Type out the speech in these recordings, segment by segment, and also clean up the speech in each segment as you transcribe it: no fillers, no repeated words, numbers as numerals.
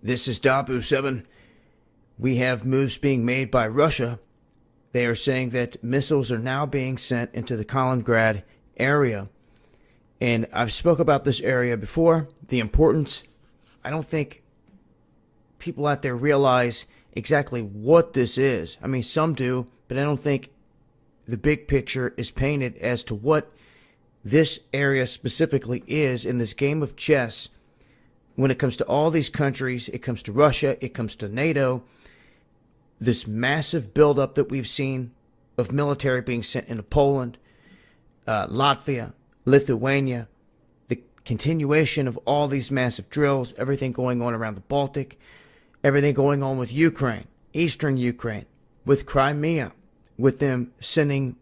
This is Dabu 7. We have moves being made by Russia. They are saying that missiles are now being sent into the Kaliningrad area. And I've spoke about this area before, the importance. I don't think people out there realize exactly what this is. I mean, some do, but I don't think the big picture is painted as to what this area specifically is in this game of chess. When it comes to all these countries, it comes to Russia, it comes to NATO, this massive buildup that we've seen of military being sent into Poland, Latvia, Lithuania, the continuation of all these massive drills, everything going on around the Baltic, everything going on with Ukraine, eastern Ukraine, with Crimea, with them sending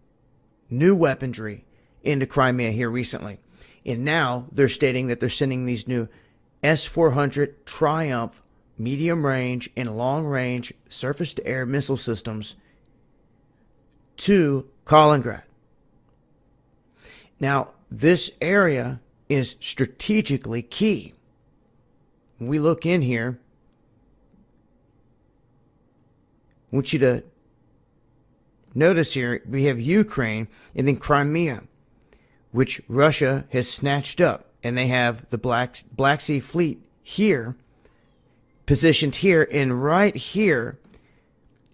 new weaponry into Crimea here recently. And now they're stating that they're sending these new S-400 Triumph medium-range and long-range surface-to-air missile systems to Kaliningrad. Now, this area is strategically key. When we look in here, I want you to notice here, we have Ukraine and then Crimea, which Russia has snatched up. And they have the Black Sea Fleet here, positioned here, and right here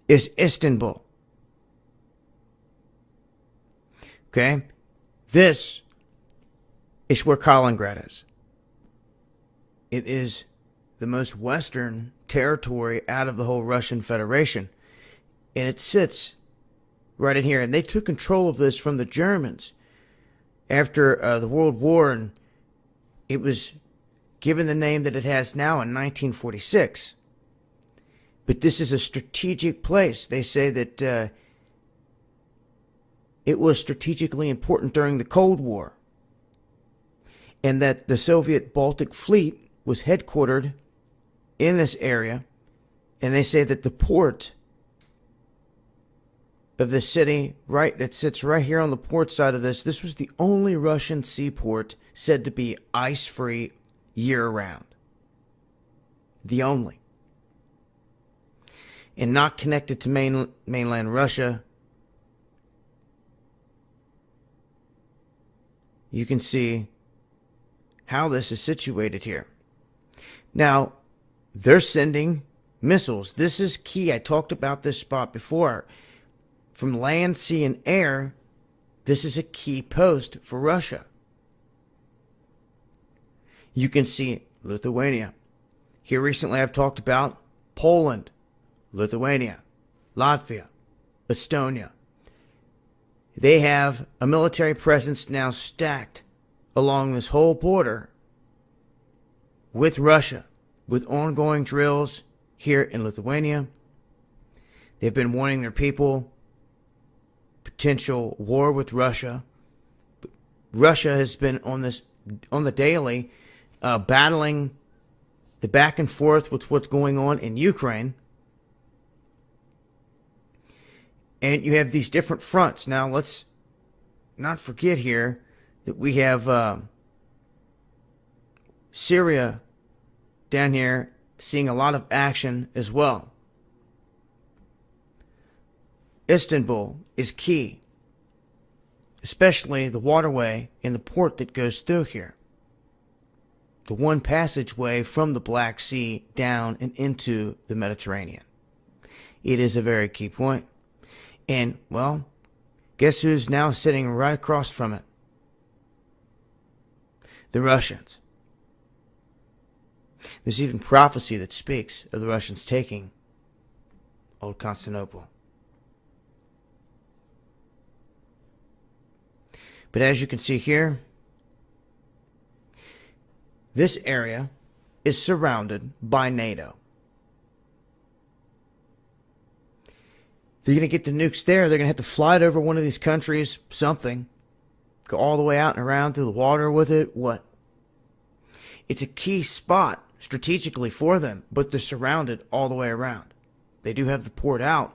is Istanbul. Okay? This is where Kaliningrad is. It is the most western territory out of the whole Russian Federation. And it sits right in here. And they took control of this from the Germans after the World War, and it was given the name that it has now in 1946. But this is a strategic place. They say that it was strategically important during the Cold War, and that the Soviet Baltic Fleet was headquartered in this area. And they say that the port of the city, right, that sits right here on the port side of this was the only Russian seaport said to be ice-free year-round. The only. And not connected to mainland Russia. You can see how this is situated here. Now, they're sending missiles. This is key. I talked about this spot before. From land, sea, and air, this is a key post for Russia. You can see Lithuania. Here recently I've talked about Poland, Lithuania, Latvia, Estonia. They have a military presence now stacked along this whole border with Russia, with ongoing drills here in Lithuania. They've been warning their people potential war with Russia. Russia has been on the daily battling the back and forth with what's going on in Ukraine. And you have these different fronts. Now, let's not forget here that we have Syria down here seeing a lot of action as well. Istanbul is key, especially the waterway and the port that goes through here. The one passageway from the Black Sea down and into the Mediterranean. It is a very key point. And, well, guess who's now sitting right across from it? The Russians. There's even prophecy that speaks of the Russians taking Old Constantinople. But as you can see here, this area is surrounded by NATO. If they're going to get the nukes there, they're going to have to fly it over one of these countries, something. Go all the way out and around through the water with it. What? It's a key spot strategically for them, but they're surrounded all the way around. They do have the port out.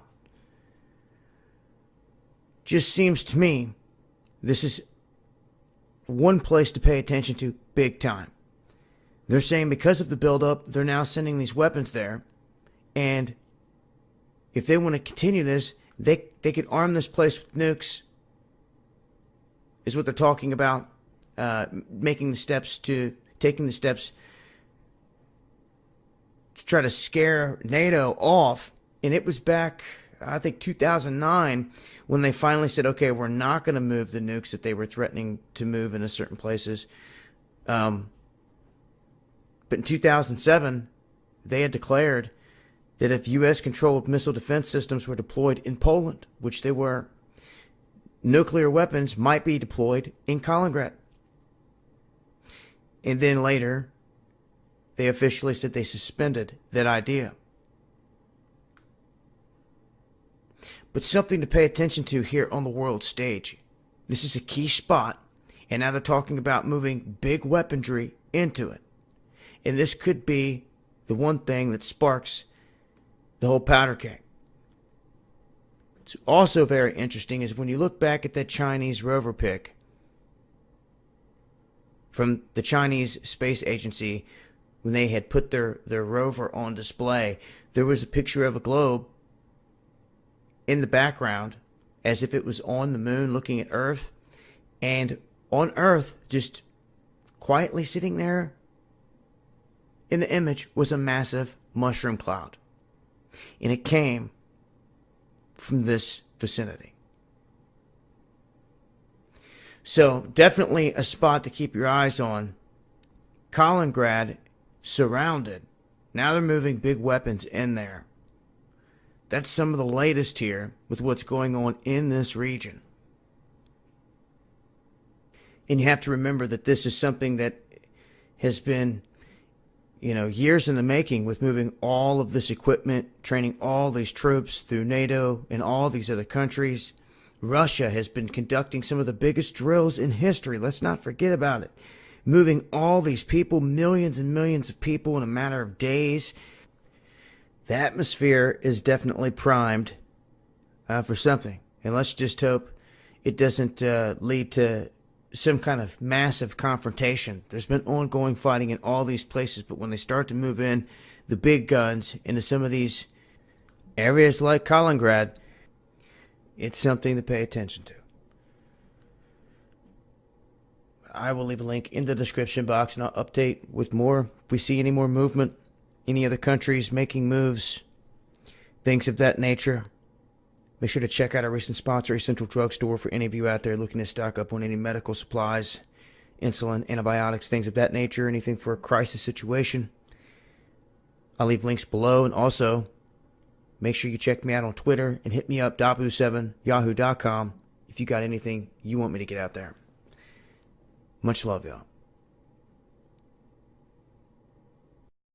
Just seems to me this is one place to pay attention to big time. They're saying because of the buildup, they're now sending these weapons there. And if they want to continue this, they could arm this place with nukes, is what they're talking about. Taking the steps to try to scare NATO off. And it was back, I think, 2009 when they finally said, okay, we're not going to move the nukes that they were threatening to move into certain places. But in 2007, they had declared that if U.S.-controlled missile defense systems were deployed in Poland, which they were, nuclear weapons might be deployed in Kaliningrad. And then later, they officially said they suspended that idea. But something to pay attention to here on the world stage. This is a key spot, and now they're talking about moving big weaponry into it. And this could be the one thing that sparks the whole powder keg. What's also very interesting is when you look back at that Chinese rover pic from the Chinese Space Agency, when they had put their rover on display, there was a picture of a globe in the background as if it was on the moon looking at Earth. And on Earth, just quietly sitting there in the image, was a massive mushroom cloud. And it came from this vicinity. So definitely a spot to keep your eyes on. Kaliningrad surrounded. Now they're moving big weapons in there. That's some of the latest here with what's going on in this region. And you have to remember that this is something that has been, years in the making, with moving all of this equipment, training all these troops through NATO and all these other countries. Russia has been conducting some of the biggest drills in history. Let's not forget about it. Moving all these people, millions and millions of people in a matter of days. The atmosphere is definitely primed for something. And let's just hope it doesn't lead to some kind of massive confrontation. There's been ongoing fighting in all these places, but when they start to move in the big guns into some of these areas like Kaliningrad, it's something to pay attention to. I will leave a link in the description box, and I'll update with more. If we see any more movement, any other countries making moves, things of that nature, make sure to check out our recent sponsor, Essential Drug Store, for any of you out there looking to stock up on any medical supplies, insulin, antibiotics, things of that nature, anything for a crisis situation. I'll leave links below, and also make sure you check me out on Twitter and hit me up, Dabu7, yahoo.com, if you got anything you want me to get out there. Much love, y'all.